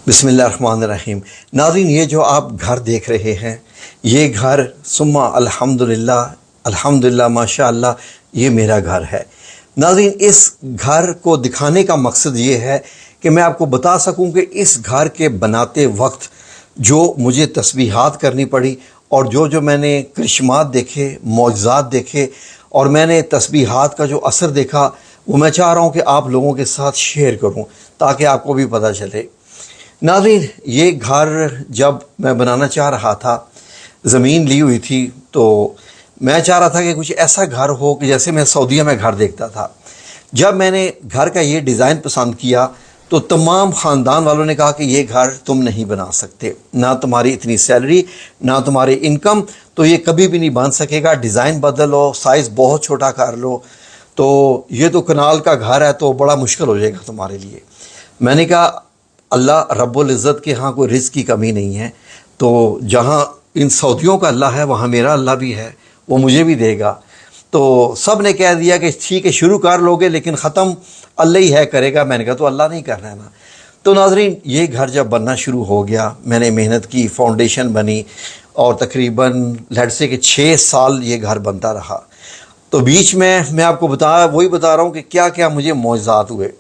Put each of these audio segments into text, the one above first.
بسم اللہ الرحمن الرحیم۔ ناظرین، یہ جو آپ گھر دیکھ رہے ہیں، یہ گھر ثم الحمدللہ الحمدللہ ماشاء اللہ یہ میرا گھر ہے۔ ناظرین، اس گھر کو دکھانے کا مقصد یہ ہے کہ میں آپ کو بتا سکوں کہ اس گھر کے بناتے وقت جو مجھے تسبیحات کرنی پڑی اور جو میں نے کرشمات دیکھے، معجزات دیکھے، اور میں نے تسبیحات کا جو اثر دیکھا، وہ میں چاہ رہا ہوں کہ آپ لوگوں کے ساتھ شیئر کروں تاکہ آپ کو بھی پتہ چلے۔ ناظرین، یہ گھر جب میں بنانا چاہ رہا تھا، زمین لی ہوئی تھی، تو میں چاہ رہا تھا کہ کچھ ایسا گھر ہو کہ جیسے میں سعودیہ میں گھر دیکھتا تھا۔ جب میں نے گھر کا یہ ڈیزائن پسند کیا تو تمام خاندان والوں نے کہا کہ یہ گھر تم نہیں بنا سکتے، نہ تمہاری اتنی سیلری، نہ تمہاری انکم، تو یہ کبھی بھی نہیں بن سکے گا، ڈیزائن بدل لو، سائز بہت چھوٹا کر لو، تو یہ تو کنال کا گھر ہے تو بڑا مشکل ہو جائے گا تمہارے لیے۔ میں نے کہا اللہ رب العزت کے ہاں کوئی رزق کی کمی نہیں ہے، تو جہاں ان سعودیوں کا اللہ ہے وہاں میرا اللہ بھی ہے، وہ مجھے بھی دے گا۔ تو سب نے کہہ دیا کہ ٹھیک ہے شروع کر لوگے لیکن ختم اللہ ہی ہے کرے گا۔ میں نے کہا تو اللہ نہیں کرنا ہے نا۔ تو ناظرین، یہ گھر جب بننا شروع ہو گیا، میں نے محنت کی، فاؤنڈیشن بنی، اور تقریباً لیٹس سے کہ 6 سال یہ گھر بنتا رہا۔ تو بیچ میں آپ کو وہی بتا رہا ہوں کہ کیا کیا مجھے معجزات ہوئے۔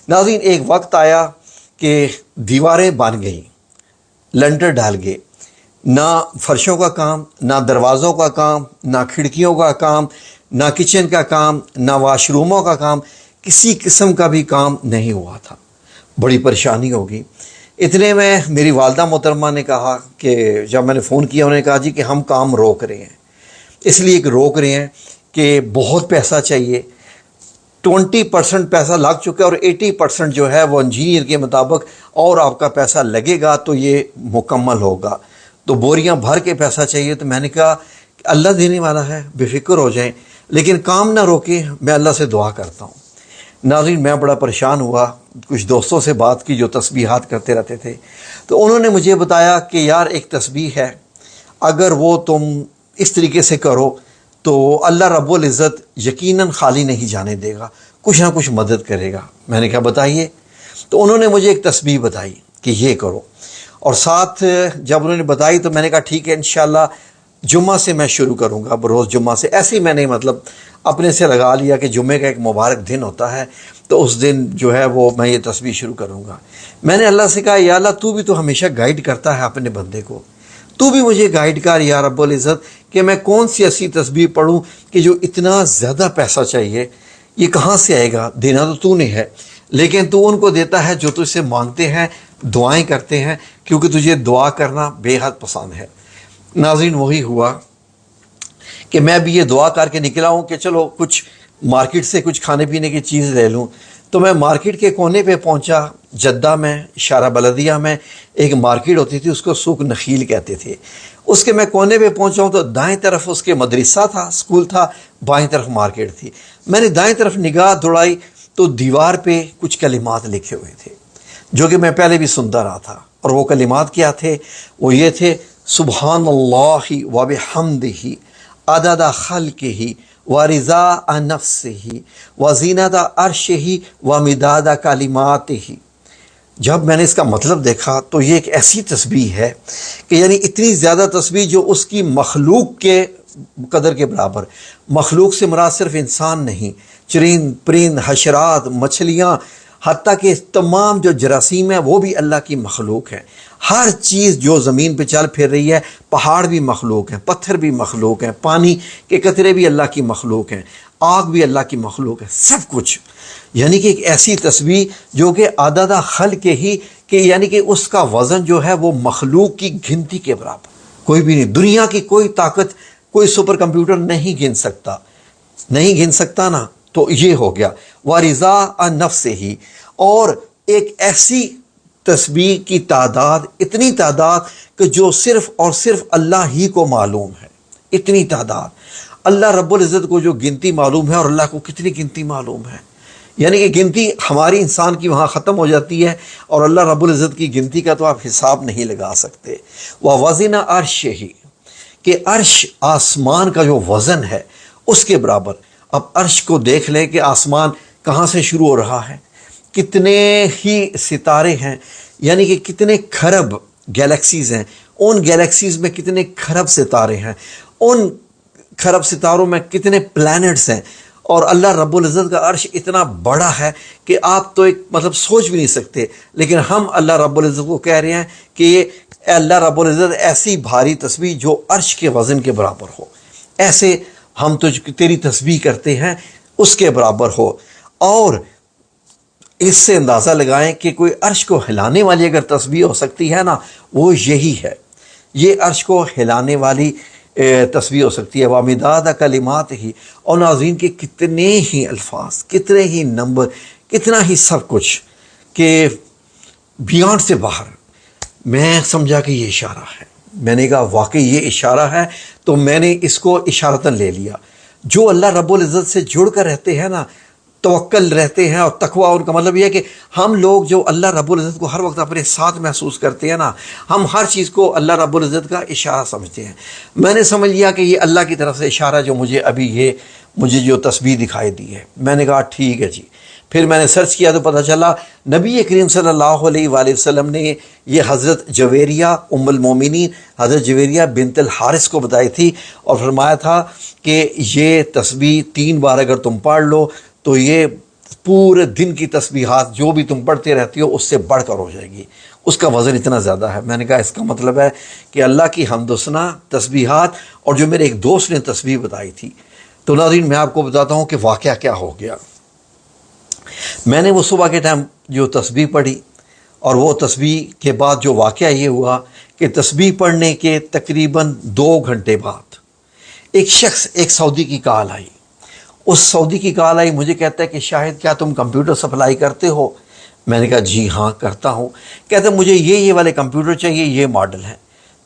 ناظرین، ایک وقت آیا کہ دیواریں بن گئیں، لنٹر ڈال گئے، نہ فرشوں کا کام، نہ دروازوں کا کام، نہ کھڑکیوں کا کام، نہ کچن کا کام، نہ واش روموں کا کام، کسی قسم کا بھی کام نہیں ہوا تھا۔ بڑی پریشانی ہوگی۔ اتنے میں میری والدہ محترمہ نے کہا کہ جب میں نے فون کیا، انہوں نے کہا جی کہ ہم کام روک رہے ہیں، اس لیے کہ روک رہے ہیں کہ بہت پیسہ چاہیے، 20% پیسہ لگ چکا ہے اور 80% جو ہے وہ انجینئر کے مطابق اور آپ کا پیسہ لگے گا تو یہ مکمل ہوگا، تو بوریاں بھر کے پیسہ چاہیے۔ تو میں نے کہا اللہ دینے والا ہے، بے فکر ہو جائیں، لیکن کام نہ روکے، میں اللہ سے دعا کرتا ہوں۔ ناظرین، میں بڑا پریشان ہوا، کچھ دوستوں سے بات کی جو تسبیحات کرتے رہتے تھے، تو انہوں نے مجھے بتایا کہ یار ایک تسبیح ہے، اگر وہ تم اس طریقے سے کرو تو اللہ رب العزت یقیناً خالی نہیں جانے دے گا، کچھ نہ کچھ مدد کرے گا۔ میں نے کہا بتائیے۔ تو انہوں نے مجھے ایک تسبیح بتائی کہ یہ کرو، اور ساتھ جب انہوں نے بتائی تو میں نے کہا ٹھیک ہے انشاءاللہ جمعہ سے میں شروع کروں گا، بروز جمعہ سے۔ ایسے ہی میں نے اپنے سے لگا لیا کہ جمعے کا ایک مبارک دن ہوتا ہے تو اس دن جو ہے وہ میں یہ تسبیح شروع کروں گا۔ میں نے اللہ سے کہا یا اللہ تو بھی تو ہمیشہ گائیڈ کرتا ہے اپنے بندے کو، تو بھی مجھے گائیڈ کر یا رب العزت کہ میں کون سی ایسی تسبیح پڑھوں کہ جو اتنا زیادہ پیسہ چاہیے یہ کہاں سے آئے گا، دینا تو نے ہے، لیکن تو ان کو دیتا ہے جو تجھ سے مانگتے ہیں، دعائیں کرتے ہیں، کیونکہ تجھے دعا کرنا بے حد پسند ہے۔ ناظرین، وہی ہوا کہ میں بھی یہ دعا کر کے نکلا ہوں کہ چلو کچھ مارکیٹ سے کچھ کھانے پینے کی چیز لے لوں۔ تو میں مارکیٹ کے کونے پہ پہنچا، جدہ میں، اشارہ بلدیہ میں ایک مارکیٹ ہوتی تھی، اس کو سوق نخیل کہتے تھے۔ اس کے میں کونے پہ پہنچا ہوں تو دائیں طرف اس کے مدرسہ تھا، اسکول تھا، بائیں طرف مارکیٹ تھی۔ میں نے دائیں طرف نگاہ دوڑائی تو دیوار پہ کچھ کلمات لکھے ہوئے تھے جو کہ میں پہلے بھی سنتا رہا تھا، اور وہ کلمات کیا تھے؟ وہ یہ تھے سبحان اللہ و بحمدہ عدد خلقہ و رضاء نفسہ و زینت عرشہ و مداد کلماتہ۔ جب میں نے اس کا مطلب دیکھا تو یہ ایک ایسی تسبیح ہے کہ یعنی اتنی زیادہ تسبیح جو اس کی مخلوق کے قدر کے برابر۔ مخلوق سے مراد صرف انسان نہیں، چرند پرند، حشرات، مچھلیاں، حتیٰ کہ تمام جو جراثیم ہیں وہ بھی اللہ کی مخلوق ہے۔ ہر چیز جو زمین پہ چل پھر رہی ہے، پہاڑ بھی مخلوق ہیں، پتھر بھی مخلوق ہیں، پانی کے قطرے بھی اللہ کی مخلوق ہیں، آگ بھی اللہ کی مخلوق ہے، سب کچھ۔ یعنی کہ ایک ایسی تسبیح جو کہ عدد خلق ہی، کہ یعنی کہ اس کا وزن جو ہے وہ مخلوق کی گنتی کے برابر کوئی بھی نہیں۔ دنیا کی کوئی طاقت، کوئی سپر کمپیوٹر نہیں گن سکتا نا۔ تو یہ ہو گیا وَرِضَاءَ نَفْسِهِ۔ اور ایک ایسی تسبیح کی تعداد، اتنی تعداد کہ جو صرف اور صرف اللہ ہی کو معلوم ہے، اتنی تعداد اللہ رب العزت کو جو گنتی معلوم ہے، اور اللہ کو کتنی گنتی معلوم ہے۔ یعنی کہ گنتی ہماری انسان کی وہاں ختم ہو جاتی ہے، اور اللہ رب العزت کی گنتی کا تو آپ حساب نہیں لگا سکتے۔ وَوَزِنَ عَرْشِهِ، کہ عرش آسمان کا جو وزن ہے اس کے برابر۔ اب عرش کو دیکھ لیں کہ آسمان کہاں سے شروع ہو رہا ہے، کتنے ہی ستارے ہیں، یعنی کہ کتنے خرب گیلیکسیز ہیں، ان گیلیکسیز میں کتنے خرب ستارے ہیں، ان خرب ستاروں میں کتنے پلانٹس ہیں، اور اللہ رب العزت کا عرش اتنا بڑا ہے کہ آپ تو ایک مطلب سوچ بھی نہیں سکتے. لیکن ہم اللہ رب العزت کو کہہ رہے ہیں کہ یہ اللہ رب العزت ایسی بھاری تسبیح جو عرش کے وزن کے برابر ہو، ایسے ہم تیری تسبیح کرتے ہیں اس کے برابر ہو. اور اس سے اندازہ لگائیں کہ کوئی عرش کو ہلانے والی اگر تسبیح ہو سکتی ہے نا، وہ یہی ہے. یہ عرش کو ہلانے والی تسبیح ہو سکتی ہے. وَمِدَادَ کلمات ہی، اور ناظرین کے کتنے ہی الفاظ، کتنے ہی نمبر، کتنا ہی سب کچھ کہ بیانڈ سے باہر. میں سمجھا کہ یہ اشارہ ہے. میں نے کہا واقعی یہ اشارہ ہے، تو میں نے اس کو اشارتاً لے لیا. جو اللہ رب العزت سے جڑ کر رہتے ہیں نا، توکل رہتے ہیں، اور تقوی ان کا مطلب یہ ہے کہ ہم لوگ جو اللہ رب العزت کو ہر وقت اپنے ساتھ محسوس کرتے ہیں نا، ہم ہر چیز کو اللہ رب العزت کا اشارہ سمجھتے ہیں. میں نے سمجھ لیا کہ یہ اللہ کی طرف سے اشارہ جو مجھے جو تسبیح دکھائی دی ہے. میں نے کہا ٹھیک ہے جی. پھر میں نے سرچ کیا تو پتہ چلا نبی کریم صلی اللہ علیہ وآلہ وسلم نے یہ حضرت جویریہ ام المومنین حضرت جویریہ بنت الحارث کو بتائی تھی، اور فرمایا تھا کہ یہ تسبیح 3 بار اگر تم پڑھ لو تو یہ پورے دن کی تسبیحات جو بھی تم پڑھتے رہتی ہو اس سے بڑھ کر ہو جائے گی. اس کا وزن اتنا زیادہ ہے. میں نے کہا اس کا مطلب ہے کہ اللہ کی حمد و ثنا تسبیحات. اور جو میرے ایک دوست نے تسبیح بتائی تھی، تو ناظرین میں آپ کو بتاتا ہوں کہ واقعہ کیا ہو گیا. میں نے وہ صبح کے ٹائم جو تسبیح پڑھی، اور وہ تسبیح کے بعد جو واقعہ یہ ہوا کہ تسبیح پڑھنے کے تقریباً 2 گھنٹے بعد ایک سعودی کی کال آئی. اس سعودی کی کال آئی، مجھے کہتا ہے کہ شاہد کیا تم کمپیوٹر سپلائی کرتے ہو؟ میں نے کہا جی ہاں کرتا ہوں. کہتا ہے مجھے یہ والے کمپیوٹر چاہیے، یہ ماڈل ہے.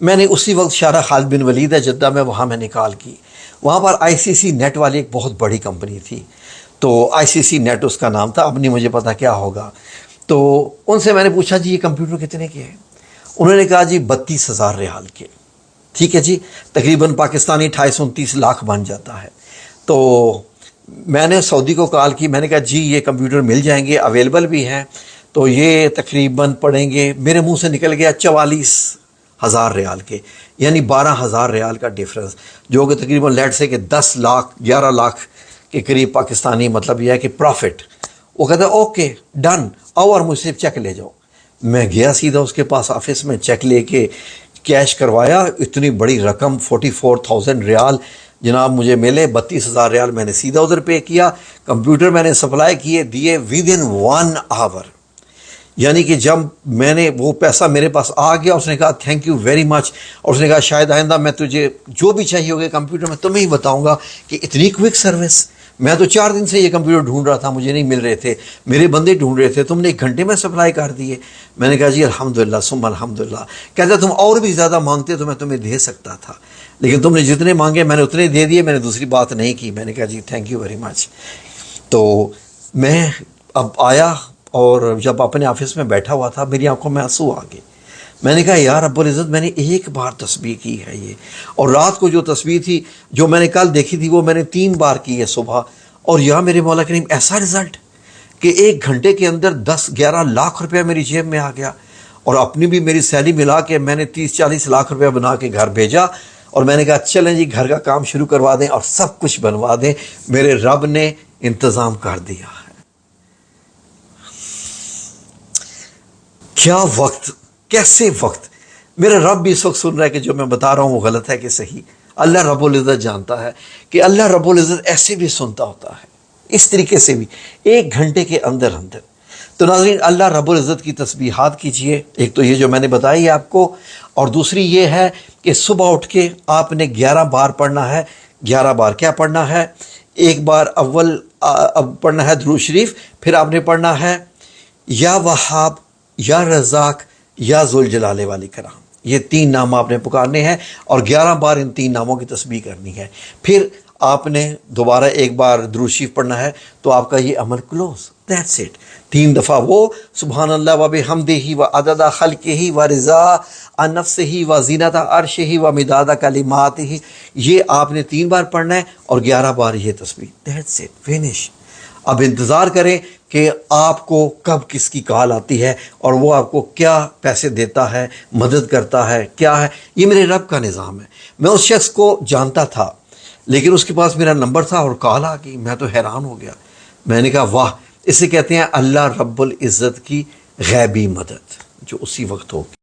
میں نے اسی وقت شارع خالد بن ولید ہے جدہ میں، وہاں میں نے کال کی. وہاں پر ICC نیٹ والی ایک بہت بڑی کمپنی تھی، تو ICC نیٹ اس کا نام تھا. اب نہیں مجھے پتا کیا ہوگا. تو ان سے میں نے پوچھا جی یہ کمپیوٹر کتنے کے ہیں؟ انہوں نے کہا جی 32,000 ریال کے. ٹھیک ہے جی، تقریباً پاکستانی 28-29 لاکھ بن جاتا ہے. تو میں نے سعودی کو کال کی. میں نے کہا جی یہ کمپیوٹر مل جائیں گے، اویلیبل بھی ہیں. تو یہ تقریباً پڑیں گے، میرے منہ سے نکل گیا 44,000 ریال کے، یعنی 12,000 ریال کا ڈیفرنس، جو کہ تقریباً لیٹ سے کہ 10 لاکھ 11 لاکھ کے قریب پاکستانی. مطلب یہ ہے کہ پروفٹ. وہ کہتا ہے اوکے ڈن، آؤ اور مجھ سے چیک لے جاؤ. میں گیا سیدھا اس کے پاس آفس میں، چیک لے کے کیش کروایا. اتنی بڑی رقم 44,000 ریال جناب مجھے ملے. 32,000 ریال میں نے سیدھا ادھر پے کیا. کمپیوٹر میں نے سپلائی کیے، دیے ودن 1 آور. یعنی کہ جب میں نے وہ پیسہ میرے پاس آ گیا، اس نے کہا تھینک یو ویری مچ. اور اس نے کہا شاید آئندہ میں تجھے جو بھی چاہیے ہوگا کمپیوٹر میں تمہیں ہی بتاؤں گا. کہ اتنی کوئک سروس. میں تو 4 دن سے یہ کمپیوٹر ڈھونڈ رہا تھا، مجھے نہیں مل رہے تھے، میرے بندے ڈھونڈ رہے تھے، تم نے 1 گھنٹے میں سپلائی کر دیے. میں نے کہا جی الحمدللہ ثم الحمدللہ. کہتا تم اور بھی زیادہ مانگتے تو میں تمہیں دے سکتا تھا، لیکن تم نے جتنے مانگے میں نے اتنے دے دیے، میں نے دوسری بات نہیں کی. میں نے کہا جی تھینک یو ویری مچ. تو میں اب آیا، اور جب اپنے آفس میں بیٹھا ہوا تھا میری آنکھوں میں آنسو آ گئے. میں نے کہا یا رب العزت میں نے 1 بار تسبیح کی ہے یہ، اور رات کو جو تسبیح تھی جو میں نے کل دیکھی تھی وہ میں نے 3 بار کی ہے صبح. اور یا میرے مولا کریم ایسا رزلٹ کہ 1 گھنٹے کے اندر 10-11 لاکھ روپیہ میری جیب میں آ گیا. اور اپنی بھی میری سیلری ملا کے میں نے 30-40 لاکھ روپیہ بنا کے گھر بھیجا. اور میں نے کہا چلیں جی گھر کا کام شروع کروا دیں اور سب کچھ بنوا دیں. میرے رب نے انتظام کر دیا ہے. کیا وقت، کیسے وقت. میرا رب بھی اس وقت سن رہا ہے کہ جو میں بتا رہا ہوں وہ غلط ہے کہ صحیح. اللہ رب العزت جانتا ہے کہ اللہ رب العزت ایسے بھی سنتا ہوتا ہے، اس طریقے سے بھی 1 گھنٹے کے اندر اندر. تو ناظرین اللہ رب العزت کی تسبیحات کیجئے. ایک تو یہ جو میں نے بتائی ہے آپ کو، اور دوسری یہ ہے کہ صبح اٹھ کے آپ نے 11 بار پڑھنا ہے. 11 بار کیا پڑھنا ہے؟ 1 بار اول پڑھنا ہے درود شریف، پھر آپ نے پڑھنا ہے یا وہاب یا رزاق یا ذوالجلال والاکرام. یہ 3 نام آپ نے پکارنے ہیں، اور 11 بار ان 3 ناموں کی تسبیح کرنی ہے. پھر آپ نے دوبارہ 1 بار درود شریف پڑھنا ہے، تو آپ کا یہ عمل کلوز. That's it. 3 دفعہ وہ سبحان اللہ و بحمدہ و عدد خلقہ و رضا نفسہ و زینت عرشہ و مداد کلماتہ. یہ آپ نے 3 بار پڑھنا ہے، اور 11 بار یہ تسبیح. That's it. فنش. اب انتظار کریں کہ آپ کو کب کس کی کال آتی ہے اور وہ آپ کو کیا پیسے دیتا ہے، مدد کرتا ہے، کیا ہے۔ یہ میرے رب کا نظام ہے۔ میں اس شخص کو جانتا تھا لیکن اس کے پاس میرا نمبر تھا اور کال آ گئی، میں تو حیران ہو گیا۔ میں نے کہا واہ، اسے کہتے ہیں اللہ رب العزت کی غیبی مدد جو اسی وقت ہوگی۔